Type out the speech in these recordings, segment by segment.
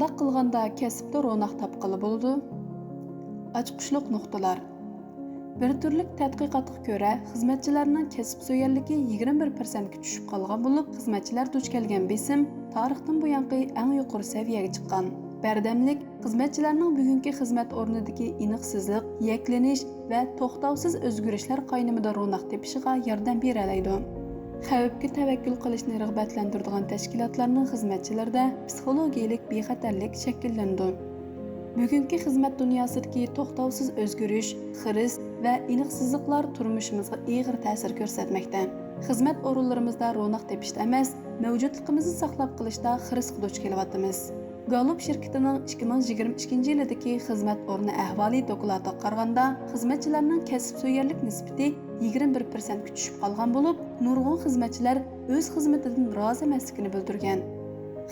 Qandaq qilganda kasbda ro'naq topqili bo'ladi? Ochqishliq nuqtalar. Bir turlik tadqiqotga ko'ra, xizmatchilarning kasb so'yarligi 21% ga tushib qolgan bo'lib, xizmatchilar duch kelgan besim tarixdan buyangi eng yuqori saviyaga chiqqan. Bardamlik xizmatchilarning bugungi xizmat o'rnidagi aniqsizlik, yaklanish va to'xtovsiz o'zgarishlar qaynimida ro'naq tepishiga yordam beradi. Xavfga tavakkul qilishni rag'batlantiradigan tashkilotlarning xizmatchilarida psixologik bexatarlik shakllandi. Bugungi xizmat dunyosidagi to'xtovsiz o'zgarish, xiris va aniqsizliklar turmushimizga og'ir ta'sir ko'rsatmoqda. Xizmat o'rinlarimizda ro'naq tepishda emas, mavjudligimizni saqlab qolishda xirisga duch kelyapmiz. Gallup shirkatining 2022-yildagi xizmat o'rni ahvoli doklatiga qaraganda, xizmatchilarning kasb so'yarlik nisbati 21% ga tushib qolgan bo'lib, nurg'un xizmatchilar o'z xizmatidan rozi emasligini bildirgan.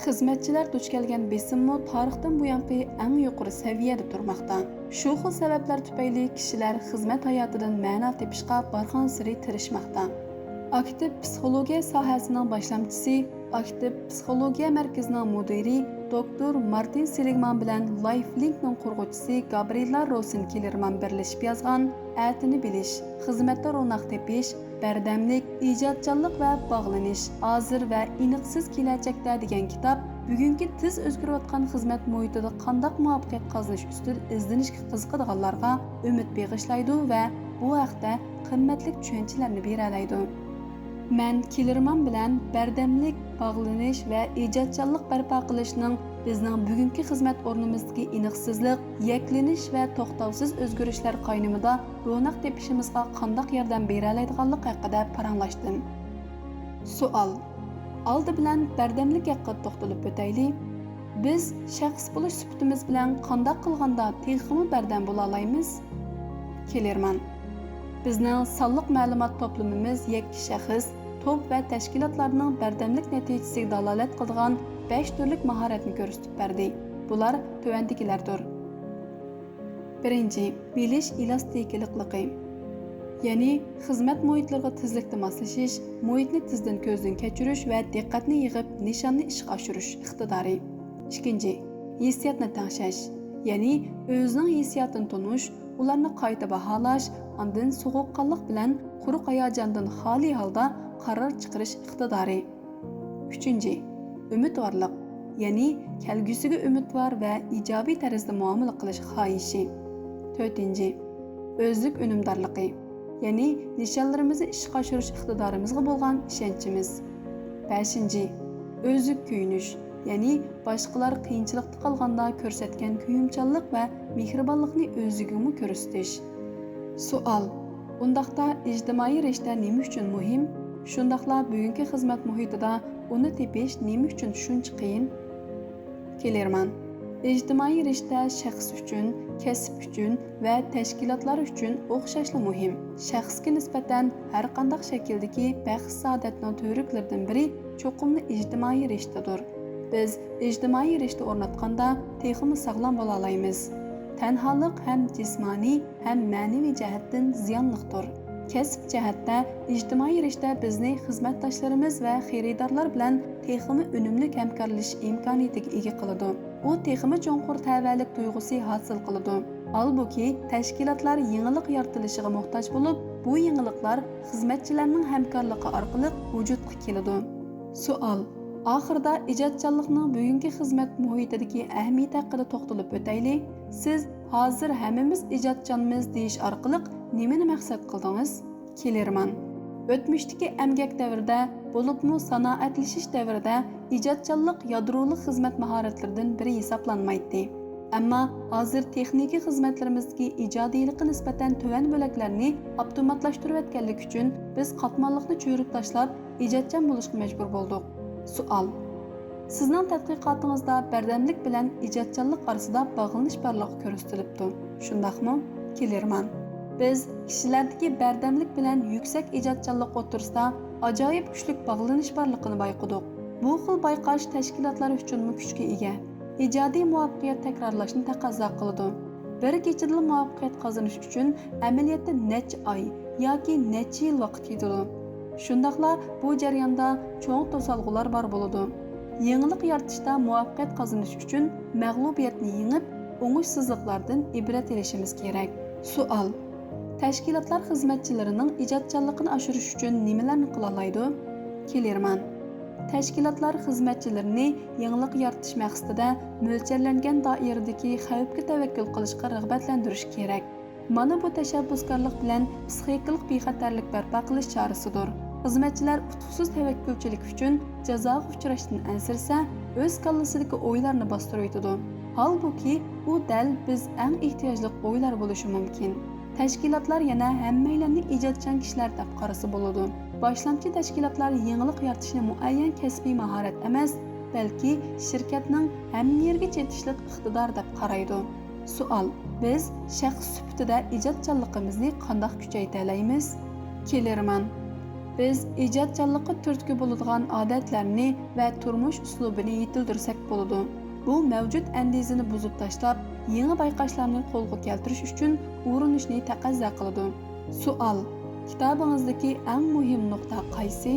Xizmatchilar duch kelgan besimmo tarixdan buyangi eng yuqori saviyada turmoqda. Shu xil sabablar tufayli kishilar xizmat hayotidan ma'no topishga bargan sari tirishmoqda. Aktiv psixologiya sohasining boshlamchisi, Aktiv psixologiya markazining mudiri doktor Martin Seligman bilan LifeLinkning qurg'uvchisi Gabriela Rosen-Kellerman birlashib yozgan "Atini bilish, xizmatda ro'naq tepish, bardamlik, ijodkorlik va bog'lanish, hozir va aniqsiz kelajakda" degan kitob bugungi tez o'zgarayotgan xizmat muhitida qanday muvaffaqiyat qozonish ustida izlanishga qiziqadiganlarga umid bag'ishlaydi va bu haqda qimmatli tushunchalarni beradi. Men Kellerman bilan bardamlik, bog'lanish va ijodkorlik barpo qilishning bizning bugungi xizmat o'rnimizdagi aniqsizlik, yaklanish va to'xtovsiz o'zgarishlar qaynimida ro'naq tepishimizga qanday yordam bera oladiganligi haqida paranglashdim. Savol. Oldi bilan bardamlik haqida to'xtalib o'taylik. Biz shaxs bo'lish sifatimiz bilan qanday qilganda texmi bardam bo'la olamiz? Kellerman. Bizning sonliq ma'lumot to'plamimiz yakki shaxs, to'p va tashkilotlarning bardamlik natijasiga dalolat qilgan 5 turlik mahoratni ko'rsatib berdi. Bular tuvandikilardir. 1. Bilish elastiklikligi. Ya'ni xizmat muhitlariga tezlikda moslashish, muhitni tezdan ko'zdan kechirish va diqqatni yig'ib nishonni ishga oshirish iqtidori. 2. Hissiyotni tangshash. Ya'ni o'zining hissiyotini tonish, ularni qayta baholash, ondan sovuqqonlik bilan quruq hayajondan xoli holda qaror chiqarish iqtidori. 3. Umidvorlik, ya'ni kelgusiga umidvor va ijobiy tarzda muomala qilish xohishi. 4. O'zlik unumdorligi, ya'ni nishonlarimizni ishga oshirish iqtidorimizga bo'lgan ishonchimiz. 5. O'zlik kuyinish, ya'ni boshqalar qiyinchilikda qolganda ko'rsatgan kuyimchanlik va mehribonlikni o'zigimi ko'rsatish. Savol. Undaqda ijtimoiy rishta nima uchun muhim? Shundaqla bugungi xizmat muhitida uni tepish nima uchun shuncha qiyin? Kellerman. Ijtimoiy rishta shaxs uchun, kasb uchun va tashkilotlar uchun o'xshashli muhim. Shaxsga nisbatan har qanday shakldagi baxt saodatning to'riklaridan biri cho'qimli ijtimoiy rishtadir. Biz ijtimoiy rishta o'rnatganda texmi sog'lom bo'la olamiz. Tanholik ham jismoniy ham ma'naviy jihatdan ziyonlidir. Kasb jihatda ijtimoiy rishta bizni xizmatdoshlarimiz va xaridorlar bilan texmi unumli hamkorlashish imkoniyatiga ega qiladi. U texmi cho'nqur tavallik tuyg'usi hosil qiladi. Albuki tashkilotlar yangilik yaratilishiga muhtoj bo'lib, bu yangiliklar xizmatchilarning hamkorligi orqali vujudga keladi. Savol. Oxirida ijodkorlikning bugungi xizmat muhitidagi ahamiyati haqida to'xtalib o'taylik. Siz hozir hammamiz ijodkormiz deyish orqali nimani maqsad qildingiz? Kellerman. O'tmishdagi emgak davrida, bo'libmi sanoatlashish davrida ijodkorlik yadrolik xizmat mahoratlaridan biri hisoblanmaydi. Ammo hozir texnika xizmatlarimizdagi ijodiylikka nisbatan tuvan bo'laklarni avtomatlashtirib o'tganlik uchun biz qatmonliqni cho'rib tashlab ijodchan bo'lishga majbur bo'ldik. Savol. Sizning tadqiqotingizda bardamlik bilan ijodkorlik orasida bog'lanish borligi ko'rsatilibdi. Shundaqmi? Kellerman. Biz kishilardagi bardamlik bilan yuksak ijodkorlik o'tirsida ajoyib kuchli bog'lanish borligini bayqadik. Bu xil bayqash tashkilotlar uchun kuchga ega. Ijodiy muvaffaqiyat takrorlashni taqozo qiladi. Bir kechada muvaffaqiyat qozonish uchun amaliyotda necha oy yoki necha yil vaqt ketadi. Shundaqla bu jarayonda cho'ng to'salg'ular bor bo'ladi. yangilik yaratishda muvaffaqiyat qozonish uchun mag'lubiyatni yengib, o'ngishsizliklardan ibrat olishimiz kerak. Savol: tashkilotlar xizmatchilarining ijodkorligini oshirish uchun nimalarni qila oladi? Kelirman. Tashkilotlar xizmatchilarini yangilik yaratish maqsadida mo'ljallangan doiradagi xavfga tavakkul qilishga rag'batlantirish kerak. Mana bu tashabbuskorlik bilan psixikalik bexatarlik barpo qilish chorasidir. Xizmatchilar utuqsiz tavakkulchilik uchun jazoga uchrashdan ansirsa, o'z kallasidagi o'ylarni bostirib yetadi. Halbuki u dal biz eng ehtiyojli o'ylar bo'lishi mumkin. Tashkilotlar yana hammalarni ijodchan kishilar deb qarasa bo'ladi. Boshlamchi tashkilotlar yangilik yaratishni muayyan kasbiy mahorat emas, balki shirkatning hamma yerga yetishlik iqtidor deb qaraydi. Savol: biz shaxs sifatida ijodchanligimizni qanday kuchaytira olamiz? Kelirman. Biz ijodchanlikqa turtki bo'ladigan odatlarni va turmush uslubini yetildirsak bo'ladi. Bu mavjud andizini buzib tashlab, yangi bayqashlarni qo'lga keltirish uchun urinishni taqozo qiladi. Savol: kitobingizdagi eng muhim nuqta qaysi?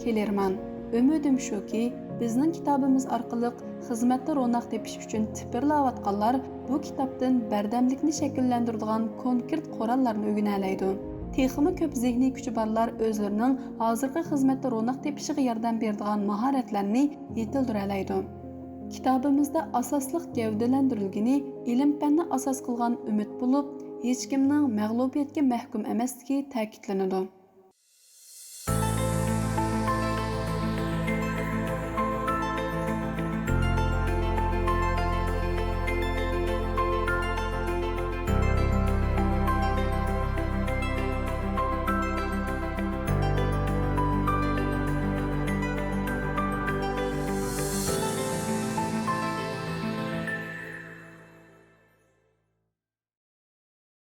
Kelirman. Umidim shuki, bizning kitobimiz orqali xizmatda ro'naq tepish uchun tipirlayotganlar bu kitobdan bardamlikni shakllantiradigan konkret qurollarni o'rgana oladi. Texmi ko'p zehniy kuchi borlar o'zlarining hozirgi xizmatda ro'naq tepishiga yordam beradigan mahoratlarni yetildira oladi. Kitobimizda asosliq gavdalantirilgani ilm-fanni asos qilgan umid bo'lib, hech kimning mag'lubiyatga mahkum emasligi ta'kidlanadi.